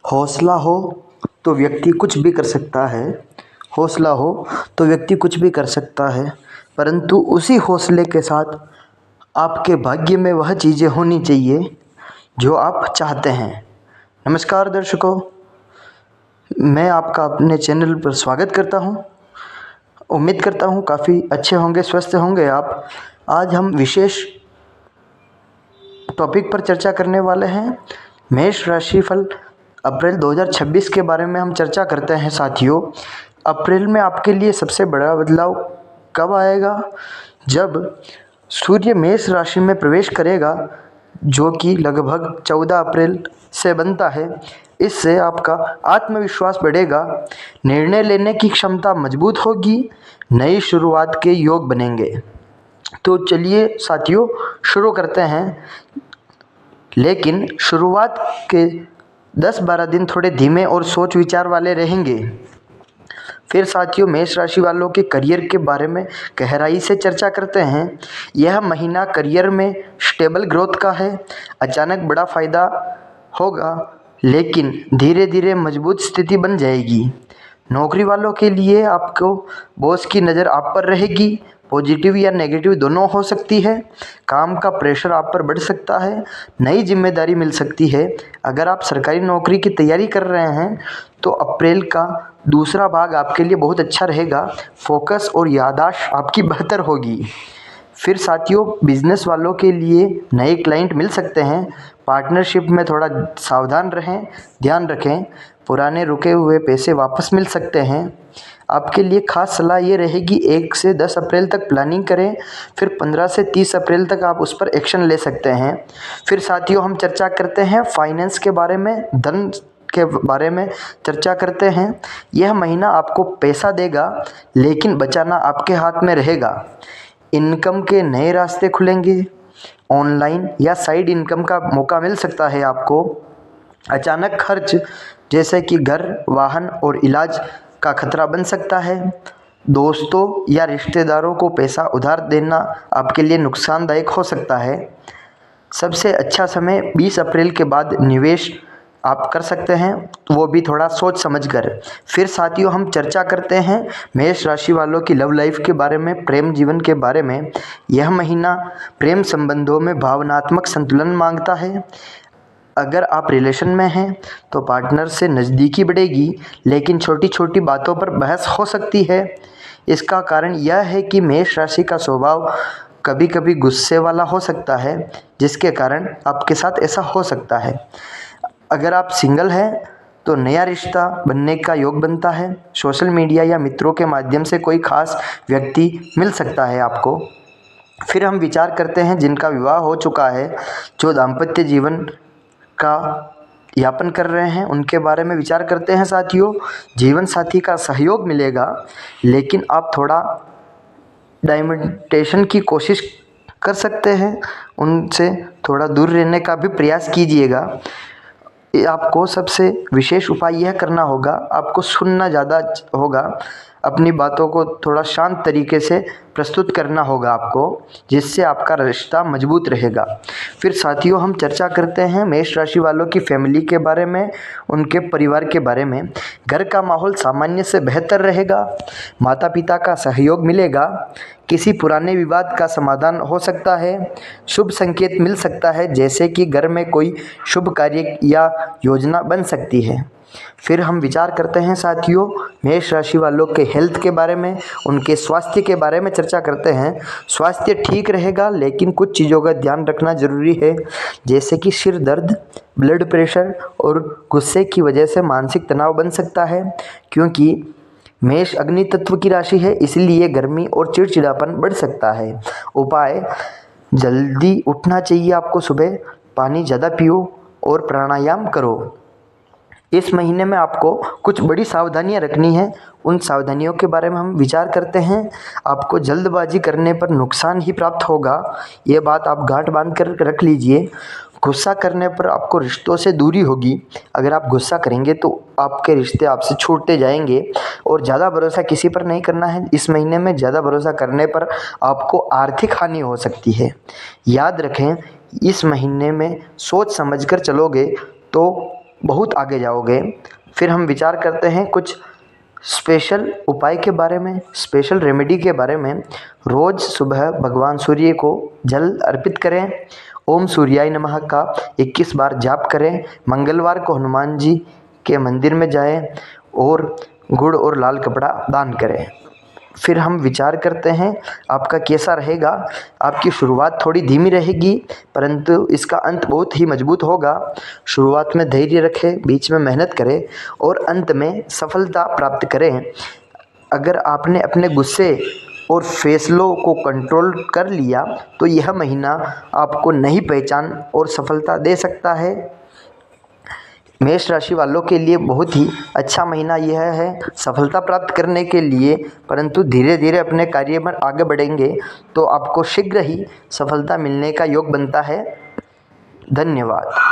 हौसला हो तो व्यक्ति कुछ भी कर सकता है। हौसला हो तो व्यक्ति कुछ भी कर सकता है, परंतु उसी हौसले के साथ आपके भाग्य में वह चीज़ें होनी चाहिए जो आप चाहते हैं। नमस्कार दर्शकों, मैं आपका अपने चैनल पर स्वागत करता हूं। उम्मीद करता हूं काफ़ी अच्छे होंगे, स्वस्थ होंगे आप। आज हम विशेष टॉपिक पर चर्चा करने वाले हैं। मेष राशि फल अप्रैल 2026 के बारे में हम चर्चा करते हैं। साथियों, अप्रैल में आपके लिए सबसे बड़ा बदलाव कब आएगा? जब सूर्य मेष राशि में प्रवेश करेगा, जो कि लगभग 14 अप्रैल से बनता है। इससे आपका आत्मविश्वास बढ़ेगा, निर्णय लेने की क्षमता मजबूत होगी, नई शुरुआत के योग बनेंगे। तो चलिए साथियों, शुरू करते हैं। लेकिन शुरुआत के 10-12 दिन थोड़े धीमे और सोच विचार वाले रहेंगे। फिर साथियों, मेष राशि वालों के करियर के बारे में गहराई से चर्चा करते हैं। यह महीना करियर में स्टेबल ग्रोथ का है। अचानक बड़ा फायदा होगा, लेकिन धीरे धीरे मजबूत स्थिति बन जाएगी। नौकरी वालों के लिए आपको बॉस की नज़र आप पर रहेगी। पॉजिटिव या नेगेटिव दोनों हो सकती है। काम का प्रेशर आप पर बढ़ सकता है, नई जिम्मेदारी मिल सकती है। अगर आप सरकारी नौकरी की तैयारी कर रहे हैं तो अप्रैल का दूसरा भाग आपके लिए बहुत अच्छा रहेगा। फोकस और याददाश्त आपकी बेहतर होगी। फिर साथियों, बिजनेस वालों के लिए नए क्लाइंट मिल सकते हैं। पार्टनरशिप में थोड़ा सावधान रहें, ध्यान रखें। पुराने रुके हुए पैसे वापस मिल सकते हैं। आपके लिए खास सलाह ये रहेगी, 1 से 10 अप्रैल तक प्लानिंग करें, फिर 15 से 30 अप्रैल तक आप उस पर एक्शन ले सकते हैं। फिर साथियों, हम चर्चा करते हैं फाइनेंस के बारे में, धन के बारे में चर्चा करते हैं। यह महीना आपको पैसा देगा, लेकिन बचाना आपके हाथ में रहेगा। इनकम के नए रास्ते खुलेंगे। ऑनलाइन या साइड इनकम का मौका मिल सकता है आपको। अचानक खर्च जैसे कि घर, वाहन और इलाज का खतरा बन सकता है। दोस्तों या रिश्तेदारों को पैसा उधार देना आपके लिए नुकसानदायक हो सकता है। सबसे अच्छा समय 20 अप्रैल के बाद निवेश आप कर सकते हैं, वो भी थोड़ा सोच समझ कर। फिर साथियों, हम चर्चा करते हैं मेष राशि वालों की लव लाइफ के बारे में, प्रेम जीवन के बारे में। यह महीना प्रेम संबंधों में भावनात्मक संतुलन मांगता है। अगर आप रिलेशन में हैं तो पार्टनर से नज़दीकी बढ़ेगी, लेकिन छोटी छोटी बातों पर बहस हो सकती है। इसका कारण यह है कि मेष राशि का स्वभाव कभी कभी गुस्से वाला हो सकता है, जिसके कारण आपके साथ ऐसा हो सकता है। अगर आप सिंगल हैं तो नया रिश्ता बनने का योग बनता है। सोशल मीडिया या मित्रों के माध्यम से कोई खास व्यक्ति मिल सकता है आपको। फिर हम विचार करते हैं जिनका विवाह हो चुका है, जो दाम्पत्य जीवन का यापन कर रहे हैं, उनके बारे में विचार करते हैं। साथियों, जीवन साथी का सहयोग मिलेगा, लेकिन आप थोड़ा डाइमेंटेशन की कोशिश कर सकते हैं। उनसे थोड़ा दूर रहने का भी प्रयास कीजिएगा। आपको सबसे विशेष उपाय यह करना होगा, आपको सुनना ज़्यादा होगा। अपनी बातों को थोड़ा शांत तरीके से प्रस्तुत करना होगा आपको, जिससे आपका रिश्ता मजबूत रहेगा। फिर साथियों, हम चर्चा करते हैं मेष राशि वालों की फैमिली के बारे में, उनके परिवार के बारे में। घर का माहौल सामान्य से बेहतर रहेगा। माता पिता का सहयोग मिलेगा। किसी पुराने विवाद का समाधान हो सकता है। शुभ संकेत मिल सकता है, जैसे कि घर में कोई शुभ कार्य या योजना बन सकती है। फिर हम विचार करते हैं साथियों मेष राशि वालों के हेल्थ के बारे में, उनके स्वास्थ्य के बारे में चर्चा करते हैं। स्वास्थ्य ठीक रहेगा, लेकिन कुछ चीज़ों का ध्यान रखना जरूरी है, जैसे कि सिर दर्द, ब्लड प्रेशर और गुस्से की वजह से मानसिक तनाव बन सकता है। क्योंकि मेष अग्नि तत्व की राशि है, इसलिए गर्मी और चिड़चिड़ापन बढ़ सकता है। उपाय: जल्दी उठना चाहिए आपको, सुबह पानी ज़्यादा पियो और प्राणायाम करो। इस महीने में आपको कुछ बड़ी सावधानियां रखनी है। उन सावधानियों के बारे में हम विचार करते हैं। आपको जल्दबाजी करने पर नुकसान ही प्राप्त होगा, ये बात आप गांठ बांध कर रख लीजिए। गुस्सा करने पर आपको रिश्तों से दूरी होगी। अगर आप गुस्सा करेंगे तो आपके रिश्ते आपसे छूटते जाएंगे। और ज़्यादा भरोसा किसी पर नहीं करना है। इस महीने में ज़्यादा भरोसा करने पर आपको आर्थिक हानि हो सकती है। याद रखें, इस महीने में सोच समझ कर चलोगे तो बहुत आगे जाओगे। फिर हम विचार करते हैं कुछ स्पेशल उपाय के बारे में, स्पेशल रेमेडी के बारे में। रोज़ सुबह भगवान सूर्य को जल अर्पित करें। ओम सूर्याय नमः का 21 बार जाप करें। मंगलवार को हनुमान जी के मंदिर में जाएं और गुड़ और लाल कपड़ा दान करें। फिर हम विचार करते हैं आपका कैसा रहेगा। आपकी शुरुआत थोड़ी धीमी रहेगी, परंतु इसका अंत बहुत ही मजबूत होगा। शुरुआत में धैर्य रखें, बीच में मेहनत करें और अंत में सफलता प्राप्त करें। अगर आपने अपने गुस्से और फैसलों को कंट्रोल कर लिया तो यह महीना आपको नई पहचान और सफलता दे सकता है। मेष राशि वालों के लिए बहुत ही अच्छा महीना यह है सफलता प्राप्त करने के लिए, परंतु धीरे धीरे अपने कार्य में आगे बढ़ेंगे तो आपको शीघ्र ही सफलता मिलने का योग बनता है। धन्यवाद।